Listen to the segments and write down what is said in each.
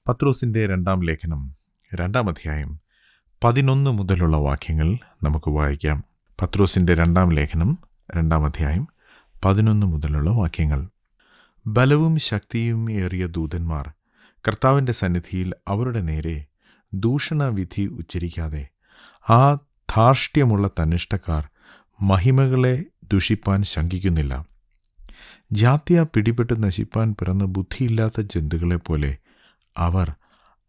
പത്രോസിൻ്റെ രണ്ടാം ലേഖനം 2-ാം അധ്യായം 11 മുതലുള്ള വാക്യങ്ങൾ നമുക്ക് വായിക്കാം. പത്രോസിൻ്റെ രണ്ടാം ലേഖനം 2-ാം അധ്യായം 11 മുതലുള്ള വാക്യങ്ങൾ. ബലവും ശക്തിയും ഏറിയ ദൂതന്മാർ കർത്താവിൻ്റെ സന്നിധിയിൽ അവരുടെ നേരെ ദൂഷണവിധി ഉച്ചരിക്കാതെ ആ ധാർഷ്ട്യമുള്ള തന്നിഷ്ടക്കാർ മഹിമകളെ ദുഷിപ്പാൻ ശങ്കിക്കുന്നില്ല. ജാത്യ പിടിപെട്ട് നശിപ്പാൻ പിറന്ന ബുദ്ധിയില്ലാത്ത ജന്തുക്കളെപ്പോലെ അവർ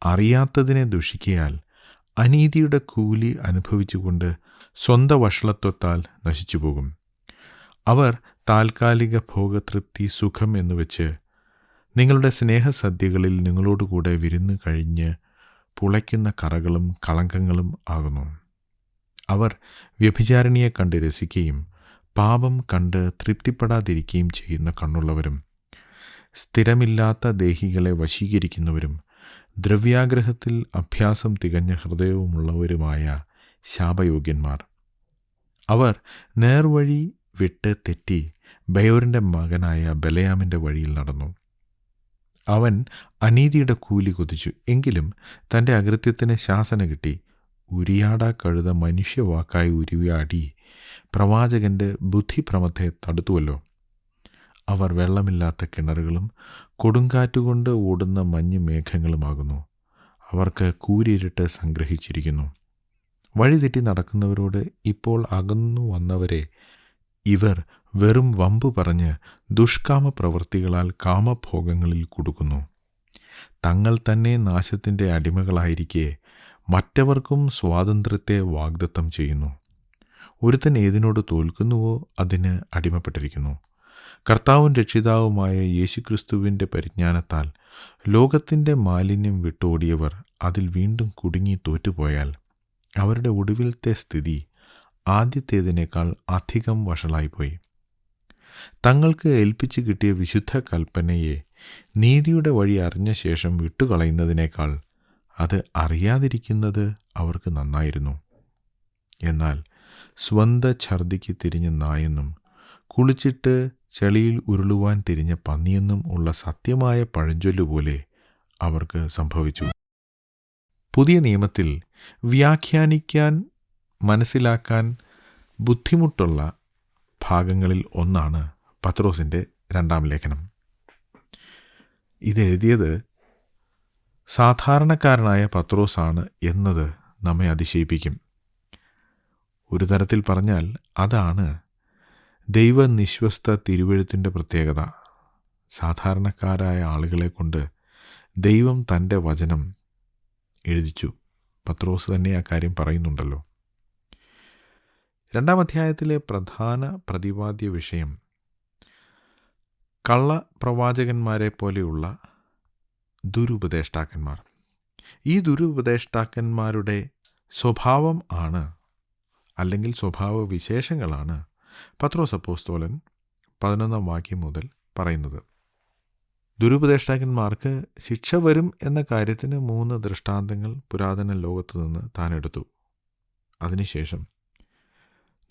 അറിയാത്തതിനെ ദുഷിക്കയാൽ അനീതിയുടെ കൂലി അനുഭവിച്ചുകൊണ്ട് സ്വന്തം വഷളത്വത്താൽ നശിച്ചുപോകും. അവർ താൽക്കാലിക ഭോഗതൃപ്തി സുഖം എന്നുവെച്ച് നിങ്ങളുടെ സ്നേഹസദ്യകളിൽ നിങ്ങളോടുകൂടെ വിരുന്ന് കഴിഞ്ഞ് പുളയ്ക്കുന്ന കറകളും കളങ്കങ്ങളും ആകുന്നു. അവർ വ്യഭിചാരിണിയെ കണ്ട് രസിക്കുകയും പാപം കണ്ട് തൃപ്തിപ്പെടാതിരിക്കുകയും ചെയ്യുന്ന കണ്ണുള്ളവരും സ്ഥിരമില്ലാത്ത ദേഹികളെ വശീകരിക്കുന്നവരും ദ്രവ്യാഗ്രഹത്തിൽ അഭ്യാസം തികഞ്ഞ ഹൃദയവുമുള്ളവരുമായ ശാപയോഗ്യന്മാർ. അവർ നേർവഴി വിട്ട് തെറ്റി ബയോരിൻ്റെ മകനായ ബലയാമിൻ്റെ വഴിയിൽ നടന്നു. അവൻ അനീതിയുടെ കൂലി കൊതിച്ചു, എങ്കിലും തൻ്റെ അകൃത്യത്തിന് ശാസന കിട്ടി. ഉരിയാടാ കഴുത മനുഷ്യവാക്കായി ഉരിയാടി പ്രവാചകൻ്റെ ബുദ്ധിഭ്രമത്തെ തടുത്തുവല്ലോ. അവർ വെള്ളമില്ലാത്ത കിണറുകളും കൊടുങ്കാറ്റുകൊണ്ട് ഓടുന്ന മഞ്ഞ് മേഘങ്ങളുമാകുന്നു. അവർക്ക് കൂരിരുട്ട് സംഗ്രഹിച്ചിരിക്കുന്നു. വഴിതെറ്റി നടക്കുന്നവരോട് ഇപ്പോൾ അകന്നു വന്നവരെ ഇവർ വെറും വമ്പു പറഞ്ഞ് ദുഷ്കാമ പ്രവൃത്തികളാൽ കാമഭോഗങ്ങളിൽ കുടുക്കുന്നു. തങ്ങൾ തന്നെ നാശത്തിൻ്റെ അടിമകളായിരിക്കെ മറ്റവർക്കും സ്വാതന്ത്ര്യത്തെ വാഗ്ദത്തം ചെയ്യുന്നു. ഒരുത്തൻ ഏതിനോട് തോൽക്കുന്നുവോ അതിന് അടിമപ്പെട്ടിരിക്കുന്നു. കർത്താവും രക്ഷിതാവുമായ യേശുക്രിസ്തുവിൻ്റെ പരിജ്ഞാനത്താൽ ലോകത്തിൻ്റെ മാലിന്യം വിട്ടോടിയവർ അതിൽ വീണ്ടും കുടുങ്ങി തോറ്റുപോയാൽ അവരുടെ ഒടുവിലത്തെ സ്ഥിതി ആദ്യത്തേതിനേക്കാൾ അധികം വഷളായിപ്പോയി. തങ്ങൾക്ക് ഏൽപ്പിച്ചു കിട്ടിയ വിശുദ്ധ കൽപ്പനയെ നീതിയുടെ വഴി അറിഞ്ഞ ശേഷം വിട്ടുകളയുന്നതിനേക്കാൾ അത് അറിയാതിരിക്കുന്നത് അവർക്ക് നന്നായിരുന്നു. എന്നാൽ സ്വന്ത ഛർദിക്ക് തിരിഞ്ഞ നായെന്നും കുളിച്ചിട്ട് ചെളിയിൽ ഉരുളുവാൻ തിരിഞ്ഞ പന്നിയെന്നും ഉള്ള സത്യമായ പഴഞ്ചൊല്ലുപോലെ അവർക്ക് സംഭവിച്ചു. പുതിയ നിയമത്തിൽ വ്യാഖ്യാനിക്കാൻ മനസ്സിലാക്കാൻ ബുദ്ധിമുട്ടുള്ള ഭാഗങ്ങളിൽ ഒന്നാണ് പത്രോസിൻ്റെ രണ്ടാം ലേഖനം. ഇതെഴുതിയത് സാധാരണക്കാരനായ പത്രോസാണ് എന്നത് നമ്മെ അതിശയിപ്പിക്കും. ഒരു തരത്തിൽ പറഞ്ഞാൽ അതാണ് ദൈവനിശ്വസ്ത തിരുവെഴുത്തിൻ്റെ പ്രത്യേകത. സാധാരണക്കാരായ ആളുകളെ കൊണ്ട് ദൈവം തൻ്റെ വചനം എഴുതിച്ചു. പത്രോസ് തന്നെ ആ കാര്യം പറയുന്നുണ്ടല്ലോ. 2-ാം അധ്യായത്തിലെ പ്രധാന പ്രതിപാദ്യ വിഷയം കള്ളപ്രവാചകന്മാരെ പോലെയുള്ള ദുരുപദേഷ്ടാക്കന്മാർ. ഈ ദുരുപദേഷ്ടാക്കന്മാരുടെ സ്വഭാവം ആണ്, അല്ലെങ്കിൽ സ്വഭാവ വിശേഷങ്ങളാണ് പത്രോസ് അപ്പോസ്തലൻ 11-ാം വാക്യം മുതൽ പറയുന്നത്. ദുരുപദേഷ്ടാക്കന്മാർക്ക് ശിക്ഷ വരും എന്ന കാര്യത്തിന് 3 ദൃഷ്ടാന്തങ്ങൾ പുരാതന ലോകത്തു നിന്ന് താൻ എടുത്തു. അതിനുശേഷം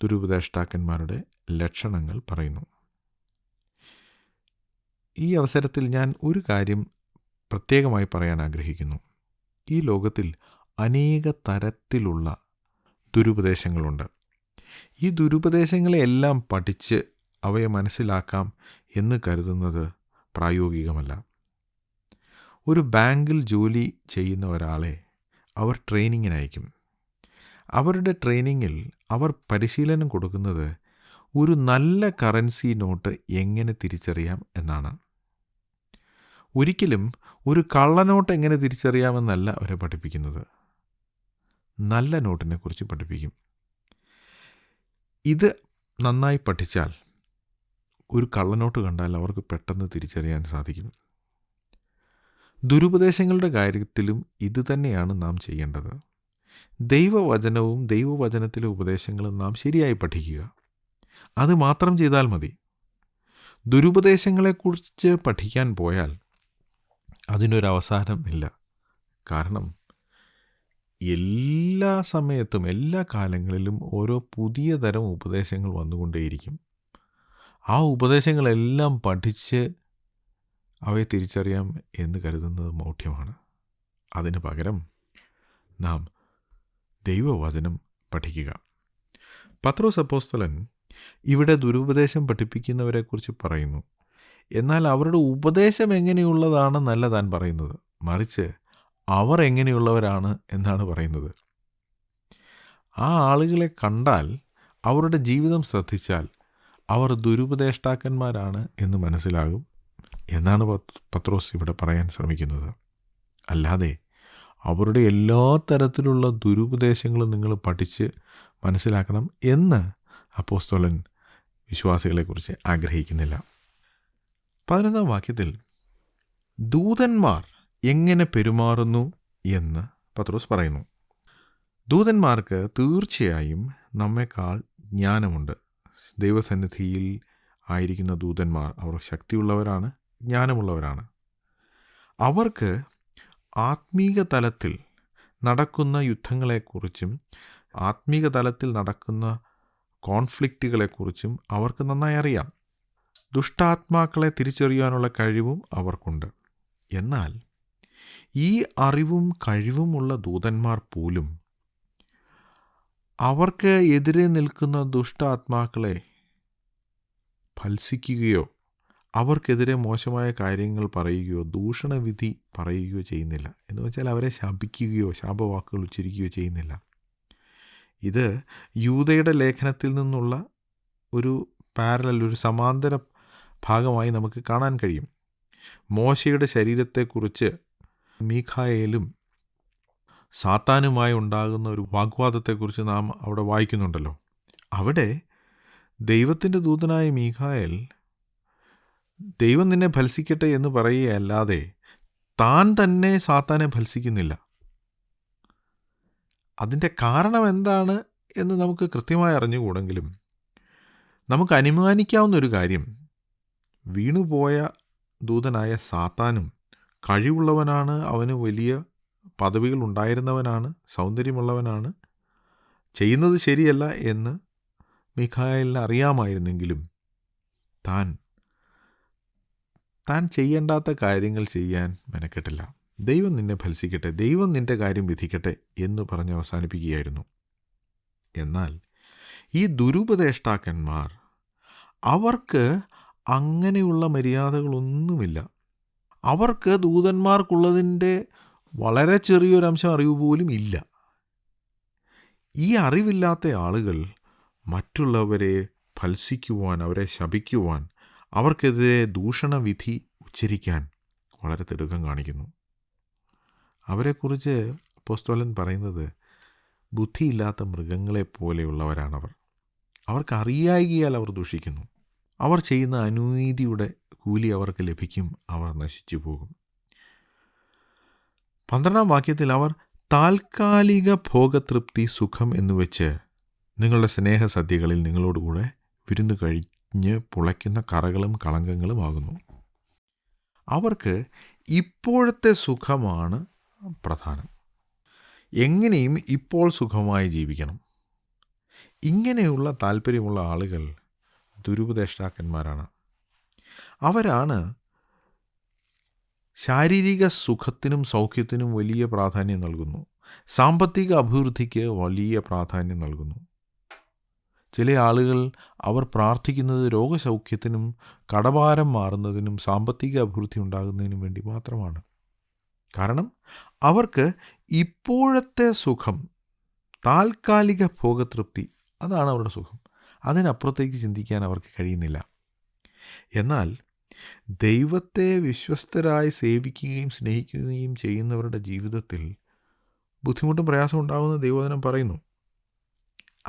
ദുരുപദേഷ്ടാക്കന്മാരുടെ ലക്ഷണങ്ങൾ പറയുന്നു. ഈ അവസരത്തിൽ ഞാൻ ഒരു കാര്യം പ്രത്യേകമായി പറയാൻ ആഗ്രഹിക്കുന്നു. ഈ ലോകത്തിൽ അനേക തരത്തിലുള്ള ദുരുപദേശങ്ങളുണ്ട്. ഈ ദുരുപദേശങ്ങളെയെല്ലാം പഠിച്ച് അവയെ മനസ്സിലാക്കാം എന്ന് കരുതുന്നത് പ്രായോഗികമല്ല. ഒരു ബാങ്കിൽ ജോലി ചെയ്യുന്ന ഒരാളെ അവർ ട്രെയിനിങ്ങിനയക്കും. അവരുടെ ട്രെയിനിങ്ങിൽ അവർ പരിശീലനം കൊടുക്കുന്നത് ഒരു നല്ല കറൻസി നോട്ട് എങ്ങനെ തിരിച്ചറിയാം എന്നാണ്. ഒരിക്കലും ഒരു കള്ളനോട്ട് എങ്ങനെ തിരിച്ചറിയാമെന്നല്ല അവരെ പഠിപ്പിക്കുന്നത്. നല്ല നോട്ടിനെക്കുറിച്ച് പഠിപ്പിക്കും. ഇത് നന്നായി പഠിച്ചാൽ ഒരു കള്ളനോട്ട് കണ്ടാൽ അവർക്ക് പെട്ടെന്ന് തിരിച്ചറിയാൻ സാധിക്കും. ദുരുപദേശങ്ങളുടെ കാര്യത്തിലും ഇതുതന്നെയാണ് നാം ചെയ്യേണ്ടത്. ദൈവവചനവും ദൈവവചനത്തിലെ ഉപദേശങ്ങളും നാം ശരിയായി പഠിക്കുക. അത് മാത്രം ചെയ്താൽ മതി. ദുരുപദേശങ്ങളെക്കുറിച്ച് പഠിക്കാൻ പോയാൽ അതിനൊരവസാനം ഇല്ല. കാരണം എല്ലാ സമയത്തും എല്ലാ കാലങ്ങളിലും ഓരോ പുതിയ തരം ഉപദേശങ്ങൾ വന്നുകൊണ്ടേയിരിക്കും. ആ ഉപദേശങ്ങളെല്ലാം പഠിച്ച് അവയെ തിരിച്ചറിയാം എന്ന് കരുതുന്നത് മൗഢ്യമാണ്. അതിന് പകരം നാം ദൈവവചനം പഠിക്കുക. പത്രോസ് അപ്പോസ്തലൻ ഇവിടെ ദുരുപദേശം പഠിപ്പിക്കുന്നവരെക്കുറിച്ച് പറയുന്നു. എന്നാൽ അവരുടെ ഉപദേശം എങ്ങനെയുള്ളതാണെന്നല്ല താൻ പറയുന്നത്, മറിച്ച് അവർ എങ്ങനെയുള്ളവരാണ് എന്നാണ് പറയുന്നത്. ആ ആളുകളെ കണ്ടാൽ, അവരുടെ ജീവിതം ശ്രദ്ധിച്ചാൽ അവർ ദുരുപദേഷ്ടാക്കന്മാരാണ് എന്ന് മനസ്സിലാകും എന്നാണ് പത്രോസ് ഇവിടെ പറയാൻ ശ്രമിക്കുന്നത്. അല്ലാതെ അവരുടെ എല്ലാ തരത്തിലുള്ള ദുരുപദേശങ്ങളും നിങ്ങൾ പഠിച്ച് മനസ്സിലാക്കണം എന്ന് അപ്പോസ്തലൻ വിശ്വാസികളെക്കുറിച്ച് ആഗ്രഹിക്കുന്നില്ല. 11-ാം വാക്യത്തിൽ ദൂതന്മാർ എങ്ങനെ പെരുമാറുന്നു എന്ന് പത്രോസ് പറയുന്നു. ദൂതന്മാർക്ക് തീർച്ചയായും നമ്മെക്കാൾ ജ്ഞാനമുണ്ട്. ദൈവസന്നിധിയിൽ ആയിരിക്കുന്ന ദൂതന്മാർ അവർ ശക്തിയുള്ളവരാണ്, ജ്ഞാനമുള്ളവരാണ്. അവർക്ക് ആത്മീക തലത്തിൽ നടക്കുന്ന യുദ്ധങ്ങളെക്കുറിച്ചും ആത്മീക തലത്തിൽ നടക്കുന്ന കോൺഫ്ലിക്റ്റുകളെക്കുറിച്ചും അവർക്ക് നന്നായി അറിയാം. ദുഷ്ടാത്മാക്കളെ തിരിച്ചറിയാനുള്ള കഴിവും അവർക്കുണ്ട്. എന്നാൽ ഈ അറിവും കഴിവുമുള്ള ദൂതന്മാർ പോലും അവർക്ക് എതിരെ നിൽക്കുന്ന ദുഷ്ടാത്മാക്കളെ ഭത്സിക്കുകയോ അവർക്കെതിരെ മോശമായ കാര്യങ്ങൾ പറയുകയോ ദൂഷണവിധി പറയുകയോ ചെയ്യുന്നില്ല. എന്ന് വെച്ചാൽ അവരെ ശപിക്കുകയോ ശാപവാക്കുകൾ ഉച്ചരിക്കുകയോ ചെയ്യുന്നില്ല. ഇത് യൂദയുടെ ലേഖനത്തിൽ നിന്നുള്ള ഒരു പാരലൽ, ഒരു സമാന്തര ഭാഗമായി നമുക്ക് കാണാൻ കഴിയും. മോശയുടെ ശരീരത്തെക്കുറിച്ച് മീഖായേലും സാത്താനുമായി ഉണ്ടാകുന്ന ഒരു വാഗ്വാദത്തെക്കുറിച്ച് നാം അവിടെ വായിക്കുന്നുണ്ടല്ലോ. അവിടെ ദൈവത്തിൻ്റെ ദൂതനായ മീഖായേൽ ദൈവം നിന്നെ ഭത്സിക്കട്ടെ എന്ന് പറയുകയല്ലാതെ താൻ തന്നെ സാത്താനെ ഭത്സിക്കുന്നില്ല. അതിൻ്റെ കാരണം എന്താണ് എന്ന് നമുക്ക് കൃത്യമായി അറിഞ്ഞുകൂടെങ്കിലും നമുക്ക് അനുമാനിക്കാവുന്നൊരു കാര്യം, വീണുപോയ ദൂതനായ സാത്താനും കഴിവുള്ളവനാണ്, അവന് വലിയ പദവികൾ ഉണ്ടായിരുന്നവനാണ്, സൗന്ദര്യമുള്ളവനാണ്, ചെയ്യുന്നത് ശരിയല്ല എന്ന് മീഖായേലിന് അറിയാമായിരുന്നെങ്കിലും താൻ ചെയ്യേണ്ടാത്ത കാര്യങ്ങൾ ചെയ്യാൻ മെനക്കെട്ടില്ല. ദൈവം നിന്നെ ഭത്സിക്കട്ടെ, ദൈവം നിൻ്റെ കാര്യം വിധിക്കട്ടെ എന്ന് പറഞ്ഞ് അവസാനിപ്പിക്കുകയായിരുന്നു. എന്നാൽ ഈ ദുരുപദേഷ്ടാക്കന്മാർ, അവർക്ക് അങ്ങനെയുള്ള മര്യാദകളൊന്നുമില്ല. അവർക്ക് ദൂതന്മാർക്കുള്ളതിൻ്റെ വളരെ ചെറിയൊരംശം അറിവ് പോലും ഇല്ല. ഈ അറിവില്ലാത്ത ആളുകൾ മറ്റുള്ളവരെ ഭത്സിക്കുവാൻ, അവരെ ശപിക്കുവാൻ, അവർക്കെതിരെ ദൂഷണവിധി ഉച്ചരിക്കാൻ വളരെ തിടുക്കം കാണിക്കുന്നു. അവരെക്കുറിച്ച് അപ്പോസ്തലൻ പറയുന്നത് ബുദ്ധിയില്ലാത്ത മൃഗങ്ങളെപ്പോലെയുള്ളവരാണവർ. അവർക്കറിയായികയാൽ അവർ ദൂഷിക്കുന്നു. അവർ ചെയ്യുന്ന അനീതിയുടെ കൂലി അവർക്ക് ലഭിക്കും, അവർ നശിച്ചു പോകും. 12-ാം വാക്യത്തിൽ അവർ താൽക്കാലിക ഭോഗതൃപ്തി, സുഖം എന്നുവെച്ച് നിങ്ങളുടെ സ്നേഹസദ്യകളിൽ നിങ്ങളോടുകൂടെ വിരുന്ന് കഴിഞ്ഞ് പുളയ്ക്കുന്ന കറകളും കളങ്കങ്ങളും ആകുന്നു. അവർക്ക് ഇപ്പോഴത്തെ സുഖമാണ് പ്രധാനം. എങ്ങനെയും ഇപ്പോൾ സുഖമായി ജീവിക്കണം. ഇങ്ങനെയുള്ള താല്പര്യമുള്ള ആളുകൾ ദുരുപദേഷ്ടാക്കന്മാരാണ്. അവരാണ് ശാരീരിക സുഖത്തിനും സൗഖ്യത്തിനും വലിയ പ്രാധാന്യം നൽകുന്നു. സാമ്പത്തിക അഭിവൃദ്ധിക്ക് വലിയ പ്രാധാന്യം നൽകുന്നു. ചില ആളുകൾ അവർ പ്രാർത്ഥിക്കുന്നത് രോഗസൗഖ്യത്തിനും കടഭാരം മാറുന്നതിനും സാമ്പത്തിക അഭിവൃദ്ധി ഉണ്ടാകുന്നതിനും വേണ്ടി മാത്രമാണ്. കാരണം അവർക്ക് ഇപ്പോഴത്തെ സുഖം, താൽക്കാലിക ഭോഗതൃപ്തി, അതാണ് അവരുടെ സുഖം. അതിനപ്പുറത്തേക്ക് ചിന്തിക്കാൻ അവർക്ക് കഴിയുന്നില്ല. എന്നാൽ ദൈവത്തെ വിശ്വസ്തരായി സേവിക്കുകയും സ്നേഹിക്കുകയും ചെയ്യുന്നവരുടെ ജീവിതത്തിൽ ബുദ്ധിമുട്ടും പ്രയാസം ഉണ്ടാകുമെന്ന് ദൈവവചനം പറയുന്നു.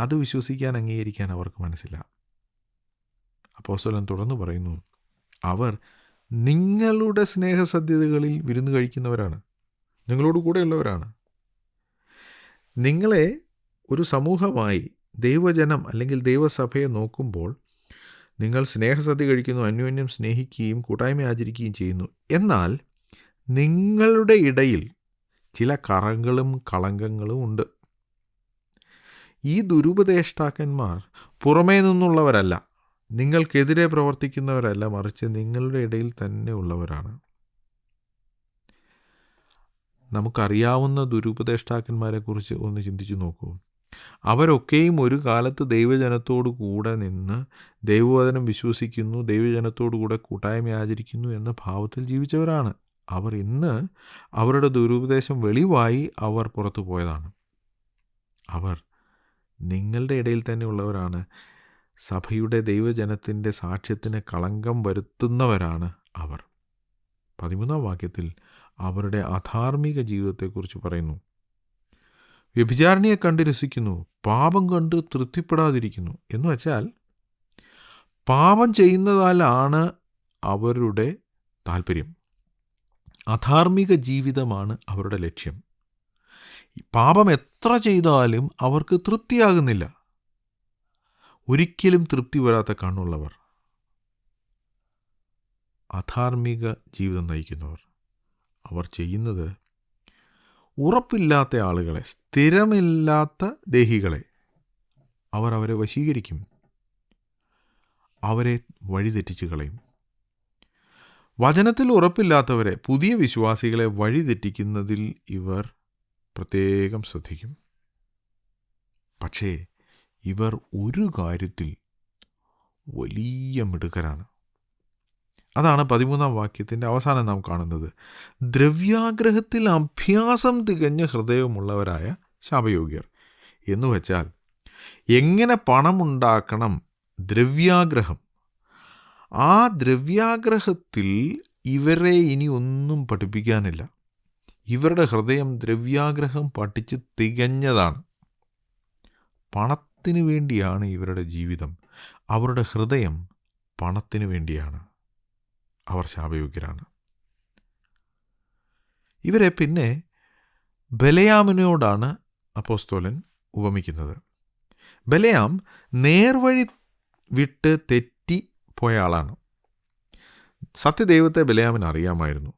അത് വിശ്വസിക്കാൻ, അംഗീകരിക്കാൻ അവർക്ക് മനസ്സില്ല. അപ്പോസ്തലൻ തുടർന്ന് പറയുന്നു, അവർ നിങ്ങളുടെ സ്നേഹസദ്യതകളിൽ വിരുന്ന് കഴിക്കുന്നവരാണ്, നിങ്ങളോട് കൂടെയുള്ളവരാണ്. നിങ്ങളെ ഒരു സമൂഹമായി ദൈവജനം അല്ലെങ്കിൽ ദൈവസഭയെ നോക്കുമ്പോൾ നിങ്ങൾ സ്നേഹസദ്യ കഴിക്കുന്നു, അന്യോന്യം സ്നേഹിക്കുകയും കൂട്ടായ്മ ആചരിക്കുകയും ചെയ്യുന്നു. എന്നാൽ നിങ്ങളുടെ ഇടയിൽ ചില കറകളും കളങ്കങ്ങളും ഉണ്ട്. ഈ ദുരുപദേഷ്ടാക്കന്മാർ പുറമേ നിന്നുള്ളവരല്ല, നിങ്ങൾക്കെതിരെ പ്രവർത്തിക്കുന്നവരല്ല, മറിച്ച് നിങ്ങളുടെ ഇടയിൽ തന്നെ ഉള്ളവരാണ്. നമുക്കറിയാവുന്ന ദുരുപദേഷ്ടാക്കന്മാരെക്കുറിച്ച് ഒന്ന് ചിന്തിച്ചു നോക്കൂ. അവരൊക്കെയും ഒരു കാലത്ത് ദൈവജനത്തോടു കൂടെ നിന്ന് ദൈവവചനം വിശ്വസിക്കുന്നു, ദൈവജനത്തോടു കൂടെ കൂട്ടായ്മ ആചരിക്കുന്നു എന്ന ഭാവത്തിൽ ജീവിച്ചവരാണ്. അവർ ഇന്ന് അവരുടെ ദുരുപദേശം വെളിവായി അവർ പുറത്തു പോയതാണ്. അവർ നിങ്ങളുടെ ഇടയിൽ തന്നെ ഉള്ളവരാണ്. സഭയുടെ ദൈവജനത്തിൻ്റെ സാക്ഷ്യത്തിന് കളങ്കം വരുത്തുന്നവരാണ് അവർ. 13-ാം വാക്യത്തിൽ അവരുടെ അധാർമിക ജീവിതത്തെക്കുറിച്ച് പറയുന്നു. വ്യഭിചാരിണിയെ കണ്ട് രസിക്കുന്നു, പാപം കണ്ട് തൃപ്തിപ്പെടാതിരിക്കുന്നു. എന്ന് വച്ചാൽ പാപം ചെയ്യുന്നതാലാണ് അവരുടെ താല്പര്യം. അധാർമിക ജീവിതമാണ് അവരുടെ ലക്ഷ്യം. പാപം എത്ര ചെയ്താലും അവർക്ക് തൃപ്തിയാകുന്നില്ല. ഒരിക്കലും തൃപ്തി വരാത്ത കണ്ണുള്ളവർ, അധാർമിക ജീവിതം നയിക്കുന്നവർ. അവർ ചെയ്യുന്നത് ഉറപ്പില്ലാത്ത ആളുകളെ, സ്ഥിരമില്ലാത്ത ദേഹികളെ അവരെ വശീകരിക്കും, അവരെ വഴിതെറ്റിച്ച് കളയും. വചനത്തിൽ ഉറപ്പില്ലാത്തവരെ, പുതിയ വിശ്വാസികളെ വഴിതെറ്റിക്കുന്നതിൽ ഇവർ പ്രത്യേകം ശ്രദ്ധിക്കും. പക്ഷേ ഇവർ ഒരു കാര്യത്തിൽ വലിയ മിടുക്കരാണ്. അതാണ് 13-ാം വാക്യത്തിൻ്റെ അവസാനം നാം കാണുന്നത്. ദ്രവ്യാഗ്രഹത്തിൽ അഭ്യാസം തികഞ്ഞ ഹൃദയമുള്ളവരായ ശാപയോഗ്യർ. എന്ന് വച്ചാൽ എങ്ങനെ പണമുണ്ടാക്കണം, ദ്രവ്യാഗ്രഹം. ആ ദ്രവ്യാഗ്രഹത്തിൽ ഇവരെ ഇനി ഒന്നും പഠിപ്പിക്കാനില്ല. ഇവരുടെ ഹൃദയം ദ്രവ്യാഗ്രഹം പഠിച്ച് തികഞ്ഞതാണ്. പണത്തിനു വേണ്ടിയാണ് ഇവരുടെ ജീവിതം. അവരുടെ ഹൃദയം പണത്തിനു വേണ്ടിയാണ്. അവർ ശാപയോഗ്യരാണ്. ഇവരെ പിന്നെ ബലയാമിനോടാണ് അപ്പോസ്തലൻ ഉപമിക്കുന്നത്. ബലയാം നേർവഴി വിട്ട് തെറ്റിപ്പോയ ആളാണ്. സത്യദൈവത്തെ ബലയാമിന് അറിയാമായിരുന്നു,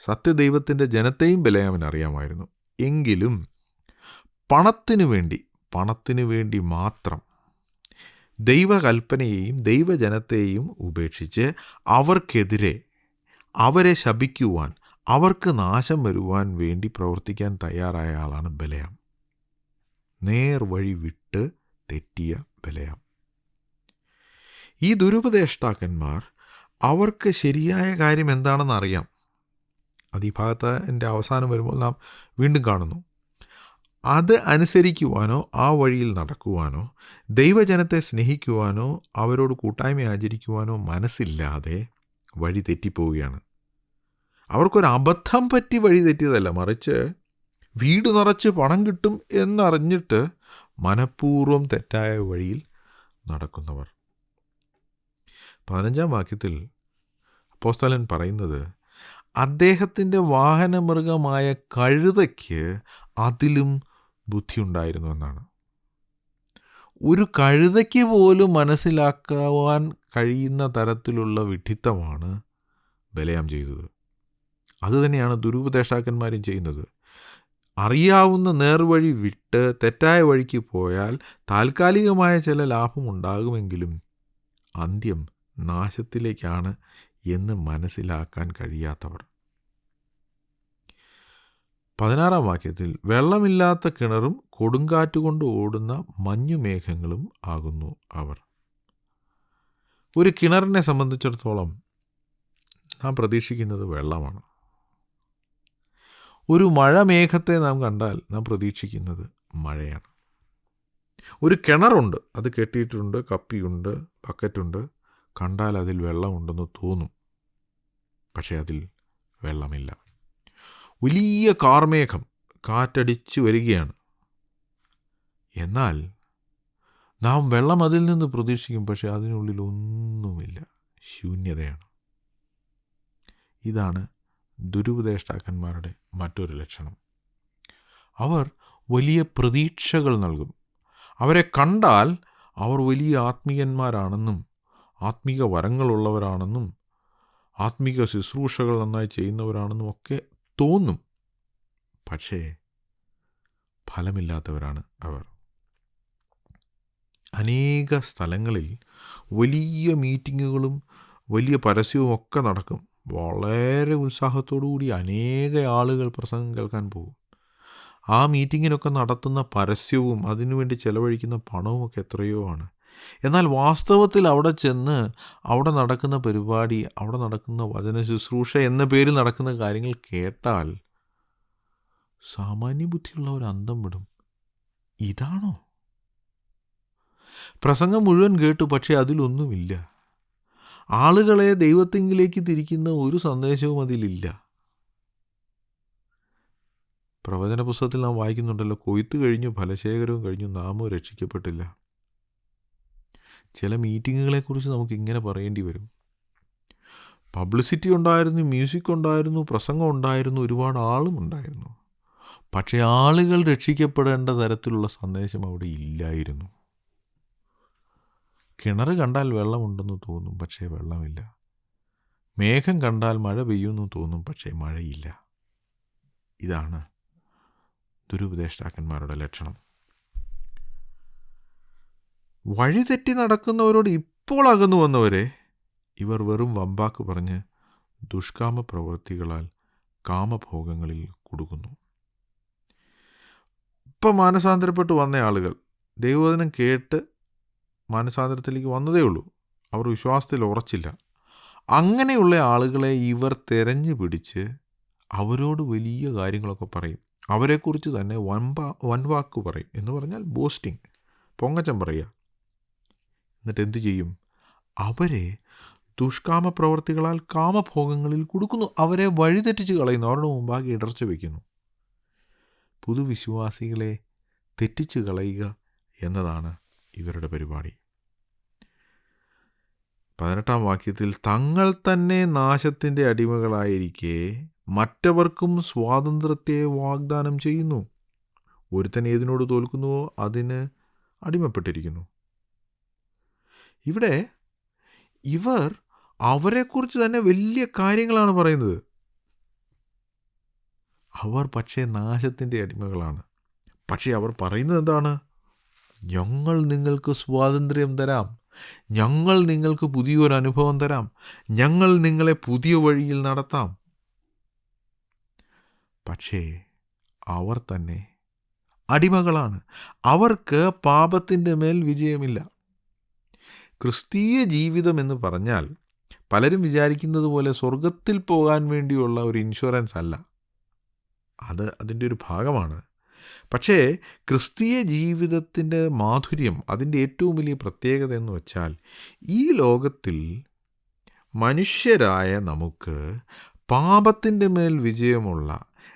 സത്യദൈവത്തിൻ്റെ ജനത്തെയും ബലയാമിന് അറിയാമായിരുന്നു. എങ്കിലും പണത്തിനു വേണ്ടി മാത്രം ദൈവകൽപ്പനയെയും ദൈവജനത്തെയും ഉപേക്ഷിച്ച് അവർക്കെതിരെ, അവരെ ശപിക്കുവാൻ, അവർക്ക് നാശം വരുവാൻ വേണ്ടി പ്രവർത്തിക്കാൻ തയ്യാറായ ആളാണ് ബലയാം. നേർവഴി വിട്ട് തെറ്റിയ ബലയാം. ഈ ദുരുപദേഷ്ടാക്കന്മാർ, അവർക്ക് ശരിയായ കാര്യം എന്താണെന്ന് അറിയാം. അത് ഈ ഭാഗത്തിൻ്റെ അവസാനം വരുമ്പോൾ നാം വീണ്ടും കാണുന്നു. അത് അനുസരിക്കുവാനോ ആ വഴിയിൽ നടക്കുവാനോ ദൈവജനത്തെ സ്നേഹിക്കുവാനോ അവരോട് കൂട്ടായ്മ ആചരിക്കുവാനോ മനസ്സില്ലാതെ വഴി തെറ്റിപ്പോവുകയാണ്. അവർക്കൊരു അബദ്ധം പറ്റി വഴി തെറ്റിയതല്ല, മറിച്ച് വീട് നിറച്ച് പണം കിട്ടും എന്നറിഞ്ഞിട്ട് മനഃപൂർവ്വം തെറ്റായ വഴിയിൽ നടക്കുന്നവർ. 15-ാം വാക്യത്തിൽ അപ്പോസ്തലൻ പറയുന്നത്, അദ്ദേഹത്തിൻ്റെ വാഹനമൃഗമായ കഴുതയ്ക്ക് അതിലും ബുദ്ധിയുണ്ടായിരുന്നു എന്നാണ്. ഒരു കഴുതയ്ക്ക് പോലും മനസ്സിലാക്കുവാൻ കഴിയുന്ന തരത്തിലുള്ള വിഡ്ഢിത്തമാണ് ബലയാം ചെയ്തത്. അതുതന്നെയാണ് ദുരുപദേഷ്ടാക്കന്മാരും ചെയ്യുന്നത്. അറിയാവുന്ന നേർവഴി വിട്ട് തെറ്റായ വഴിക്ക് പോയാൽ താൽക്കാലികമായ ചില ലാഭമുണ്ടാകുമെങ്കിലും അന്ത്യം നാശത്തിലേക്കാണ് എന്ന് മനസ്സിലാക്കാൻ കഴിയാത്തവർ. 16-ാം വാക്യത്തിൽ വെള്ളമില്ലാത്ത കിണറും കൊടുങ്കാറ്റുകൊണ്ട് ഓടുന്ന മഞ്ഞുമേഘങ്ങളും ആകുന്നു അവർ. ഒരു കിണറിനെ സംബന്ധിച്ചിടത്തോളം നാം പ്രതീക്ഷിക്കുന്നത് വെള്ളമാണ്. ഒരു മഴമേഘത്തെ നാം കണ്ടാൽ നാം പ്രതീക്ഷിക്കുന്നത് മഴയാണ്. ഒരു കിണറുണ്ട്, അത് കെട്ടിയിട്ടുണ്ട്, കപ്പിയുണ്ട്, ബക്കറ്റുണ്ട്, കണ്ടാൽ അതിൽ വെള്ളമുണ്ടെന്ന് തോന്നും. പക്ഷേ അതിൽ വെള്ളമില്ല. വലിയ കാർമേഘം കാറ്റടിച്ചു വരികയാണ്. എന്നാൽ നാം വെള്ളം അതിൽ നിന്ന് പ്രതീക്ഷിക്കും, പക്ഷേ അതിനുള്ളിൽ ഒന്നുമില്ല, ശൂന്യതയാണ്. ഇതാണ് ദുരുപദേഷ്ടാക്കന്മാരുടെ മറ്റൊരു ലക്ഷണം. അവർ വലിയ പ്രതീക്ഷകൾ നൽകും. അവരെ കണ്ടാൽ അവർ വലിയ ആത്മീയന്മാരാണെന്നും ആത്മീക വരങ്ങളുള്ളവരാണെന്നും ആത്മീക ശുശ്രൂഷകൾ നന്നായി ചെയ്യുന്നവരാണെന്നും ഒക്കെ തോന്നും. പക്ഷേ ഫലമില്ലാത്തവരാണ് അവർ. അനേക സ്ഥലങ്ങളിൽ വലിയ മീറ്റിങ്ങുകളും വലിയ പരസ്യവും ഒക്കെ നടക്കും. വളരെ ഉത്സാഹത്തോടു കൂടി അനേക ആളുകൾ പ്രസംഗം കേൾക്കാൻ പോകും. ആ മീറ്റിങ്ങിനൊക്കെ നടത്തുന്ന പരസ്യവും അതിനുവേണ്ടി ചെലവഴിക്കുന്ന പണവുമൊക്കെ എത്രയോ ആണ്. എന്നാൽ വാസ്തവത്തിൽ അവിടെ ചെന്ന് അവിടെ നടക്കുന്ന പരിപാടി, അവിടെ നടക്കുന്ന വചന ശുശ്രൂഷ എന്ന പേരിൽ നടക്കുന്ന കാര്യങ്ങൾ കേട്ടാൽ സാമാന്യ ബുദ്ധിയുള്ള ഒരു അന്തം വിടും. ഇതാണോ പ്രസംഗം മുഴുവൻ കേട്ടു, പക്ഷേ അതിലൊന്നുമില്ല. ആളുകളെ ദൈവത്തിങ്കിലേക്ക് തിരിക്കുന്ന ഒരു സന്ദേശവും അതിലില്ല. പ്രവചന പുസ്തകത്തിൽ നാം വായിക്കുന്നുണ്ടല്ലോ, കൊയ്ത്ത് കഴിഞ്ഞു, ഫലശേഖരവും കഴിഞ്ഞു, നാമോ രക്ഷിക്കപ്പെട്ടില്ല. ചില മീറ്റിങ്ങുകളെക്കുറിച്ച് നമുക്ക് ഇങ്ങനെ പറയേണ്ടി വരും. പബ്ലിസിറ്റി ഉണ്ടായിരുന്നു, മ്യൂസിക് ഉണ്ടായിരുന്നു, പ്രസംഗം ഉണ്ടായിരുന്നു, ഒരുപാട് ആളും ഉണ്ടായിരുന്നു. പക്ഷേ ആളുകൾ രക്ഷിക്കപ്പെടേണ്ട തരത്തിലുള്ള സന്ദേശം അവിടെ ഇല്ലായിരുന്നു. കിണർ കണ്ടാൽ വെള്ളമുണ്ടെന്ന് തോന്നും, പക്ഷേ വെള്ളമില്ല. മേഘം കണ്ടാൽ മഴ പെയ്യുമെന്ന് തോന്നും, പക്ഷേ മഴയില്ല. ഇതാണ് ദുരുപദേഷ്ടാക്കന്മാരുടെ ലക്ഷണം. വഴിതെറ്റി നടക്കുന്നവരോട് ഇപ്പോൾ അകന്നു വന്നവരെ ഇവർ വെറും വമ്പാക്ക് പറഞ്ഞ് ദുഷ്കാമ പ്രവൃത്തികളാൽ കാമഭോഗങ്ങളിൽ കുടുങ്ങുന്നു. ഇപ്പം മാനസാന്തരപ്പെട്ട് വന്ന ആളുകൾ ദൈവവചനം കേട്ട് മാനസാന്തരത്തിലേക്ക് വന്നതേ ഉള്ളൂ, അവർ വിശ്വാസത്തിൽ ഉറച്ചില്ല. അങ്ങനെയുള്ള ആളുകളെ ഇവർ തെരഞ്ഞു പിടിച്ച് അവരോട് വലിയ കാര്യങ്ങളൊക്കെ പറയും. അവരെക്കുറിച്ച് തന്നെ വൻവാക്ക് പറയും. എന്ന് പറഞ്ഞാൽ ബോസ്റ്റിംഗ്, പൊങ്ങച്ചം പറയുക. എന്നിട്ട് എന്തു ചെയ്യും? അവരെ ദുഷ്കാമ പ്രവർത്തികളാൽ കാമഭോഗങ്ങളിൽ കൊടുക്കുന്നു. അവരെ വഴിതെറ്റിച്ച് കളയുന്നു, അവരുടെ മുമ്പാകെ ഇടർച്ച വയ്ക്കുന്നു. പുതുവിശ്വാസികളെ തെറ്റിച്ച് കളയുക എന്നതാണ് ഇവരുടെ പരിപാടി. 18-ാം വാക്യത്തിൽ, തങ്ങൾ തന്നെ നാശത്തിൻ്റെ അടിമകളായിരിക്കെ മറ്റവർക്കും സ്വാതന്ത്ര്യത്തെ വാഗ്ദാനം ചെയ്യുന്നു. ഒരുത്തൻ ഏതിനോട് തോൽക്കുന്നുവോ അതിന് അടിമപ്പെട്ടിരിക്കുന്നു. ഇവിടെ ഇവർ അവരെക്കുറിച്ച് തന്നെ വലിയ കാര്യങ്ങളാണ് പറയുന്നത്. അവർ പക്ഷേ നാശത്തിൻ്റെ അടിമകളാണ്. പക്ഷേ അവർ പറയുന്നത് എന്താണ്? ഞങ്ങൾ നിങ്ങൾക്ക് സ്വാതന്ത്ര്യം തരാം, ഞങ്ങൾ നിങ്ങൾക്ക് പുതിയൊരു അനുഭവം തരാം, ഞങ്ങൾ നിങ്ങളെ പുതിയ വഴിയിൽ നടത്താം. പക്ഷേ അവർ തന്നെ അടിമകളാണ്. അവർക്ക് പാപത്തിൻ്റെ മേൽ വിജയമില്ല. ക്രിസ്തീയ ജീവിതം എന്ന് പറഞ്ഞാൽ പലരും വിചാരിക്കുന്നത് പോലെ സ്വർഗത്തിൽ പോകാൻ വേണ്ടിയുള്ള ഒരു ഇൻഷുറൻസ് അല്ല. അത് അതിൻ്റെ ഒരു ഭാഗമാണ്. പക്ഷേ ക്രിസ്തീയ ജീവിതത്തിൻ്റെ മാധുര്യം, അതിൻ്റെ ഏറ്റവും വലിയ പ്രത്യേകത എന്ന് വെച്ചാൽ ഈ ലോകത്തിൽ മനുഷ്യരായ നമുക്ക് പാപത്തിൻ്റെ മേൽ വിജയമുള്ള,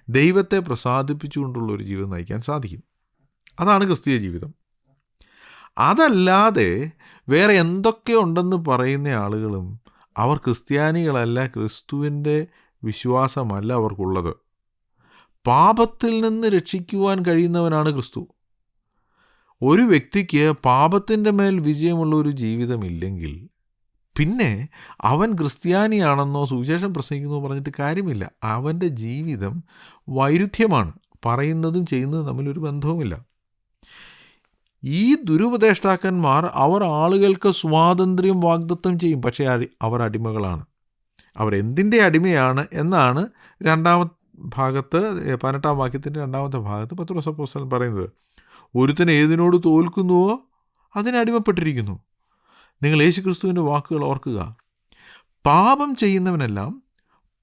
ദൈവത്തെ പ്രസാദിപ്പിച്ചുകൊണ്ടുള്ള ഒരു ജീവിതം നയിക്കാൻ സാധിക്കും. അതാണ് ക്രിസ്തീയ ജീവിതം. അതല്ലാതെ വേറെ എന്തൊക്കെ ഉണ്ടെന്ന് പറയുന്ന ആളുകളും അവർ ക്രിസ്ത്യാനികളല്ല, ക്രിസ്തുവിൻ്റെ വിശ്വാസമല്ല അവർക്കുള്ളത്. പാപത്തിൽ നിന്ന് രക്ഷിക്കുവാൻ കഴിയുന്നവനാണ് ക്രിസ്തു. ഒരു വ്യക്തിക്ക് പാപത്തിൻ്റെ മേൽ വിജയമുള്ള ഒരു ജീവിതമില്ലെങ്കിൽ പിന്നെ അവൻ ക്രിസ്ത്യാനിയാണെന്നോ സുവിശേഷം പ്രസംഗിക്കുന്നോ പറഞ്ഞിട്ട് കാര്യമില്ല. അവൻ്റെ ജീവിതം വൈരുദ്ധ്യമാണ്. പറയുന്നതും ചെയ്യുന്നതും തമ്മിലൊരു ബന്ധവുമില്ല. ഈ ദുരുപദേഷ്ടാക്കന്മാർ അവർ ആളുകൾക്ക് സ്വാതന്ത്ര്യം വാഗ്ദത്തം ചെയ്യും, പക്ഷേ അവർ അടിമകളാണ്. അവരെന്തിൻ്റെ അടിമയാണ് എന്നാണ് 2-ാം ഭാഗത്ത് 18-ാം വാക്യത്തിൻ്റെ 2-ാമത്തെ ഭാഗത്ത് പത്രോസ് അപ്പോസ്തലൻ പറയുന്നത്. ഒരുത്തൻ ഏതിനോട് തോൽക്കുന്നുവോ അതിന് അടിമപ്പെട്ടിരിക്കുന്നു. നിങ്ങൾ യേശുക്രിസ്തുവിൻ്റെ വാക്കുകൾ ഓർക്കുക. പാപം ചെയ്യുന്നവനെല്ലാം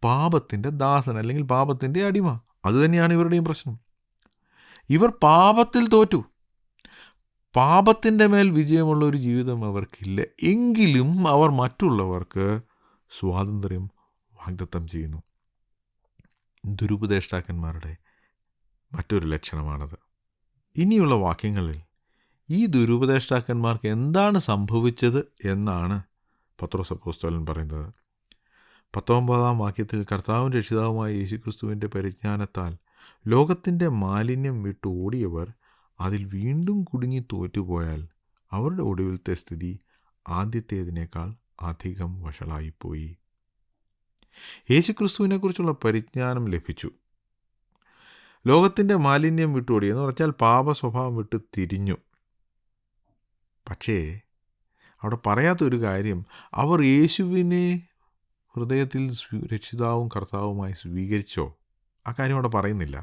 പാപത്തിൻ്റെ ദാസൻ, അല്ലെങ്കിൽ പാപത്തിൻ്റെ അടിമ. അതുതന്നെയാണ് ഇവരുടെയും പ്രശ്നം. ഇവർ പാപത്തിൽ തോറ്റു. പാപത്തിൻ്റെ മേൽ വിജയമുള്ള ഒരു ജീവിതം അവർക്കില്ല. എങ്കിലും അവർ മറ്റുള്ളവർക്ക് സ്വാതന്ത്ര്യം വാഗ്ദത്തം ചെയ്യുന്നു. ദുരുപദേഷ്ടാക്കന്മാരുടെ മറ്റൊരു ലക്ഷണമാണത്. ഇനിയുള്ള വാക്യങ്ങളിൽ ഈ ദുരുപദേഷ്ടാക്കന്മാർക്ക് എന്താണ് സംഭവിച്ചത് എന്നാണ് പത്രോസ് അപ്പോസ്തലൻ പറയുന്നത്. 19-ാം വാക്യത്തിൽ, കർത്താവും രക്ഷിതാവുമായ യേശുക്രിസ്തുവിൻ്റെ പരിജ്ഞാനത്താൽ ലോകത്തിൻ്റെ മാലിന്യം വിട്ട് ഓടിയവർ അതിൽ വീണ്ടും കുടുങ്ങി തോറ്റുപോയാൽ അവരുടെ ഒടുവിലത്തെ സ്ഥിതി ആദ്യത്തേതിനേക്കാൾ അധികം വഷളായിപ്പോയി. യേശുക്രിസ്തുവിനെക്കുറിച്ചുള്ള പരിജ്ഞാനം ലഭിച്ചു. ലോകത്തിൻ്റെ മാലിന്യം വിട്ടോടി എന്ന് പറഞ്ഞാൽ പാപ സ്വഭാവം വിട്ട് തിരിഞ്ഞു. പക്ഷേ അവിടെ പറയാത്തൊരു കാര്യം, അവർ യേശുവിനെ ഹൃദയത്തിൽ രക്ഷിതാവും കർത്താവുമായി സ്വീകരിച്ചോ? ആ കാര്യം അവിടെ പറയുന്നില്ല.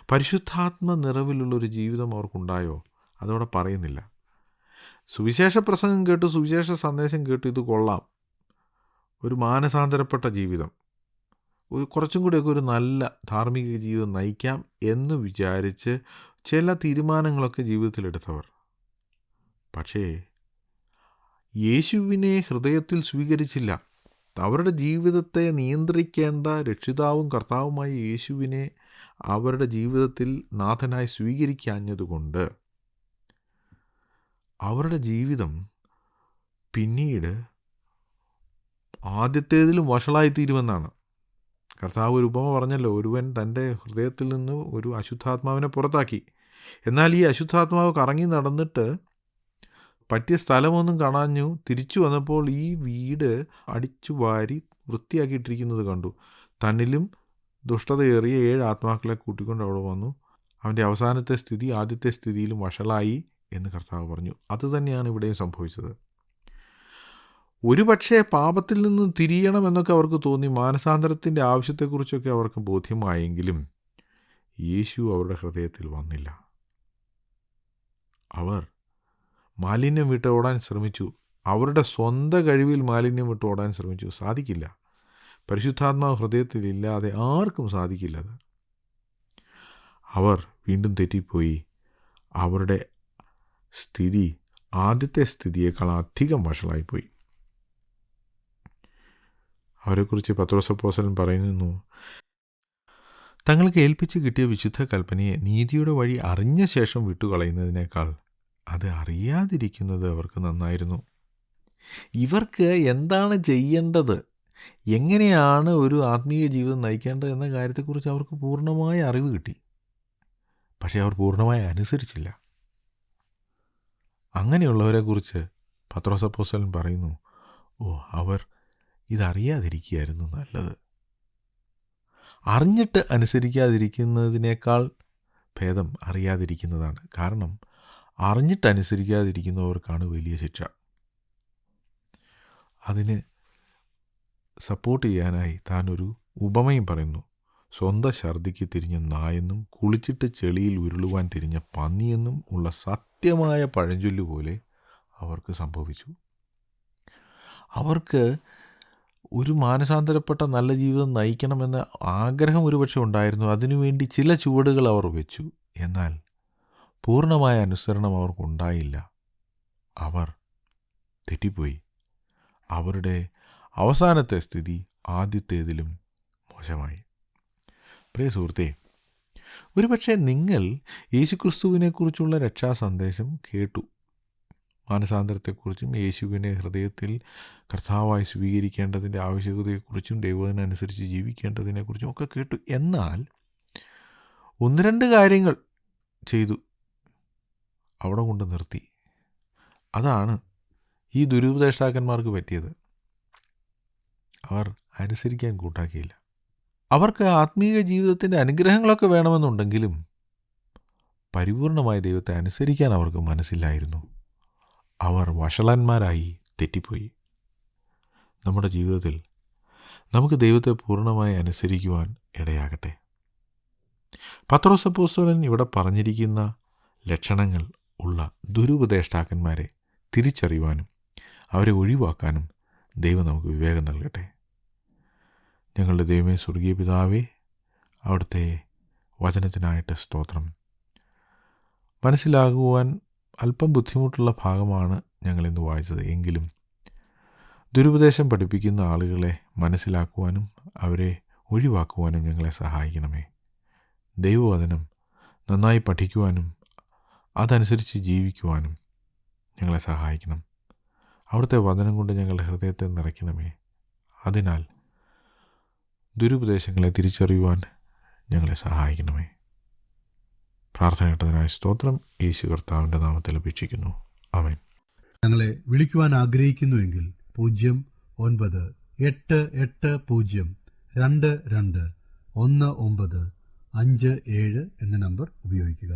പരിശുദ്ധാത്മ നിറവിലുള്ളൊരു ജീവിതം അവർക്കുണ്ടായോ? അതവിടെ പറയുന്നില്ല. സുവിശേഷ പ്രസംഗം കേട്ടു, സുവിശേഷ സന്ദേശം കേട്ടു, ഇത് കൊള്ളാം, ഒരു മാനസാന്തരപ്പെട്ട ജീവിതം, കുറച്ചും കൂടിയൊക്കെ ഒരു നല്ല ധാർമ്മിക ജീവിതം നയിക്കാം എന്ന് വിചാരിച്ച് ചില തീരുമാനങ്ങളൊക്കെ ജീവിതത്തിലെടുത്തവർ, പക്ഷേ യേശുവിനെ ഹൃദയത്തിൽ സ്വീകരിച്ചില്ല. അവരുടെ ജീവിതത്തെ നിയന്ത്രിക്കേണ്ട രക്ഷിതാവും കർത്താവുമായ യേശുവിനെ അവരുടെ ജീവിതത്തിൽ നാഥനായി സ്വീകരിക്കാഞ്ഞതുകൊണ്ട് അവരുടെ ജീവിതം പിന്നീട് ആദ്യത്തേതിലും വഷളായിത്തീരുമെന്നാണ്. കർത്താവ് ഒരു ഉപമ പറഞ്ഞല്ലോ, ഒരുവൻ തൻ്റെ ഹൃദയത്തിൽ നിന്ന് ഒരു അശുദ്ധാത്മാവിനെ പുറത്താക്കി. എന്നാൽ ഈ അശുദ്ധാത്മാവ് കറങ്ങി നടന്നിട്ട് പറ്റിയ സ്ഥലമൊന്നും കാണാഞ്ഞു. തിരിച്ചു വന്നപ്പോൾ ഈ വീട് അടിച്ചു വാരി വൃത്തിയാക്കിയിട്ടിരിക്കുന്നത് കണ്ടു. തന്നിലും ദുഷ്ടതയേറിയ 7 ആത്മാക്കളെ കൂട്ടിക്കൊണ്ട് അവിടെ വന്നു. അവൻ്റെ അവസാനത്തെ സ്ഥിതി ആദ്യത്തെ സ്ഥിതിയിലും വഷളായി എന്ന് കർത്താവ് പറഞ്ഞു. അതുതന്നെയാണ് ഇവിടെയും സംഭവിച്ചത്. ഒരുപക്ഷെ പാപത്തിൽ നിന്ന് തിരിയണമെന്നൊക്കെ അവർക്ക് തോന്നി, മാനസാന്തരത്തിൻ്റെ ആവശ്യത്തെക്കുറിച്ചൊക്കെ അവർക്ക് ബോധ്യമായെങ്കിലും യേശു അവരുടെ ഹൃദയത്തിൽ വന്നില്ല. അവർ മാലിന്യം വിട്ട് ഓടാൻ ശ്രമിച്ചു. അവരുടെ സ്വന്തം കഴിവിൽ മാലിന്യം വിട്ട് ഓടാൻ ശ്രമിച്ചു. സാധിക്കില്ല. പരിശുദ്ധാത്മാവ് ഹൃദയത്തിലില്ലാതെ ആർക്കും സാധിക്കില്ലത്. അവർ വീണ്ടും തെറ്റിപ്പോയി. അവരുടെ സ്ഥിതി ആദ്യത്തെ സ്ഥിതിയേക്കാൾ അധികം വഷളായിപ്പോയി. അവരെക്കുറിച്ച് പത്രോസ് അപ്പോസ്തലൻ പറയുന്നു, തങ്ങൾക്ക് ഏൽപ്പിച്ച് കിട്ടിയ വിശുദ്ധ കൽപ്പനയെ നീതിയുടെ വഴി അറിഞ്ഞ ശേഷം വിട്ടുകളയുന്നതിനേക്കാൾ അത് അറിയാതിരിക്കുന്നത് അവർക്ക് നന്നായിരുന്നു. ഇവർക്ക് എന്താണ് ചെയ്യേണ്ടത്, എങ്ങനെയാണ് ഒരു ആത്മീയ ജീവിതം നയിക്കേണ്ടത് എന്ന കാര്യത്തെക്കുറിച്ച് അവർക്ക് പൂർണ്ണമായ അറിവ് കിട്ടി. പക്ഷേ അവർ പൂർണ്ണമായി അനുസരിച്ചില്ല. അങ്ങനെയുള്ളവരെക്കുറിച്ച് പത്രോസ് അപ്പോസ്തലൻ പറയുന്നു, അവർ ഇതറിയാതിരിക്കുകയായിരുന്നു നല്ലത്. അറിഞ്ഞിട്ട് അനുസരിക്കാതിരിക്കുന്നതിനേക്കാൾ ഭേദം അറിയാതിരിക്കുന്നതാണ്. കാരണം അറിഞ്ഞിട്ട് അനുസരിക്കാതിരിക്കുന്നവർക്കാണ് വലിയ ശിക്ഷ. അതിന് സപ്പോർട്ട് ചെയ്യാനായി താൻ ഒരു ഉപമയും പറയുന്നു. സ്വന്തം ഛർദിക്ക് തിരിഞ്ഞ നായെന്നും കുളിച്ചിട്ട് ചെളിയിൽ ഉരുളുവാൻ തിരിഞ്ഞ പന്നിയെന്നും ഉള്ള സത്യമായ പഴഞ്ചൊല്ല് പോലെ അവർക്ക് സംഭവിച്ചു. അവർക്ക് ഒരു മാനസാന്തരപ്പെട്ട നല്ല ജീവിതം നയിക്കണമെന്ന ആഗ്രഹം ഒരുപക്ഷെ ഉണ്ടായിരുന്നു. അതിനുവേണ്ടി ചില ചുവടുകൾ അവർ വെച്ചു. എന്നാൽ പൂർണ്ണമായ അനുസരണം അവർക്കുണ്ടായില്ല. അവർ തെറ്റിപ്പോയി. അവരുടെ അവസാനത്തെ സ്ഥിതി ആദ്യത്തേതിലും മോശമായി. പ്രിയ സുഹൃത്തേ, ഒരുപക്ഷെ നിങ്ങൾ യേശുക്രിസ്തുവിനെക്കുറിച്ചുള്ള രക്ഷാസന്ദേശം കേട്ടു. മാനസാന്തരത്തെക്കുറിച്ചും യേശുവിനെ ഹൃദയത്തിൽ കർത്താവായി സ്വീകരിക്കേണ്ടതിൻ്റെ ആവശ്യകതയെക്കുറിച്ചും ദൈവത്തിനനുസരിച്ച് ജീവിക്കേണ്ടതിനെക്കുറിച്ചും ഒക്കെ കേട്ടു. എന്നാൽ 1-2 കാര്യങ്ങൾ ചെയ്തു, അവിടെ കൊണ്ട് നിർത്തി. അതാണ് ഈ ദുരുപദേഷ്ടാക്കന്മാർക്ക് പറ്റിയത്. അവർ അനുസരിക്കാൻ കൂട്ടാക്കിയില്ല. അവർക്ക് ആത്മീയ ജീവിതത്തിൻ്റെ അനുഗ്രഹങ്ങളൊക്കെ വേണമെന്നുണ്ടെങ്കിലും പരിപൂർണമായി ദൈവത്തെ അനുസരിക്കാൻ അവർക്ക് മനസ്സില്ലായിരുന്നു. അവർ വഷളന്മാരായി തെറ്റിപ്പോയി. നമ്മുടെ ജീവിതത്തിൽ നമുക്ക് ദൈവത്തെ പൂർണ്ണമായി അനുസരിക്കുവാൻ ഇടയാകട്ടെ. പത്രോസ് അപ്പോസ്തലൻ ഇവിടെ പറഞ്ഞിരിക്കുന്ന ലക്ഷണങ്ങൾ ഉള്ള ദുരുപദേഷ്ടാക്കന്മാരെ തിരിച്ചറിയുവാനും അവരെ ഒഴിവാക്കാനും ദൈവം നമുക്ക് വിവേകം നൽകട്ടെ. ഞങ്ങളുടെ ദൈവമേ, സ്വർഗീയ പിതാവേ, അവിടുത്തെ വചനത്തിനായിട്ട് സ്തോത്രം. മനസ്സിലാകുവാൻ അല്പം ബുദ്ധിമുട്ടുള്ള ഭാഗമാണ് ഞങ്ങളിന്ന് വായിച്ചത്. എങ്കിലും ദുരുപദേശം പഠിപ്പിക്കുന്ന ആളുകളെ മനസ്സിലാക്കുവാനും അവരെ ഒഴിവാക്കുവാനും ഞങ്ങളെ സഹായിക്കണമേ. ദൈവവചനം നന്നായി പഠിക്കുവാനും അതനുസരിച്ച് ജീവിക്കുവാനും ഞങ്ങളെ സഹായിക്കണം. അവിടുത്തെ വചനം കൊണ്ട് ഞങ്ങളുടെ ഹൃദയത്തെ നിറയ്ക്കണമേ. അതിനാൽ ദുരുപദേശങ്ങളെ തിരിച്ചറിയുവാൻ ഞങ്ങളെ സഹായിക്കണമേ. പ്രാർത്ഥന കേട്ടതിനായി സ്തോത്രം. യേശു കർത്താവിൻ്റെ നാമത്തിൽ അപേക്ഷിക്കുന്നു. ആമേൻ. ഞങ്ങളെ വിളിക്കുവാൻ ആഗ്രഹിക്കുന്നുവെങ്കിൽ 098802221957 എന്ന നമ്പർ ഉപയോഗിക്കുക.